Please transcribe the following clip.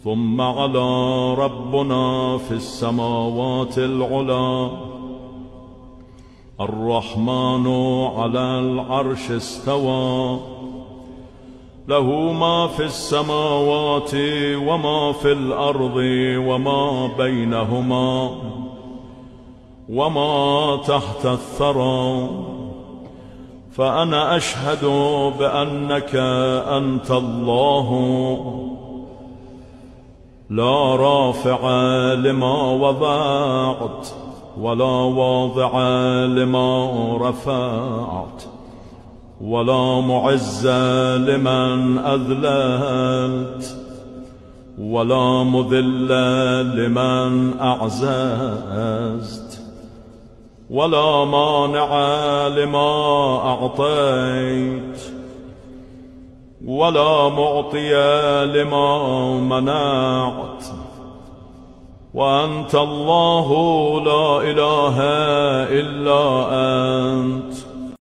ثم على ربنا في السماوات العلى الرحمن على العرش استوى له ما في السماوات وما في الأرض وما بينهما وما تحت الثرى فأنا أشهد بأنك أنت الله لا رافع لما وضعت ولا واضع لما رفعت ولا معز لمن أذللت ولا مذل لمن أعززت ولا مانع لما أعطيت ولا معطي لما منعت وأنت الله لا إله إلا أنت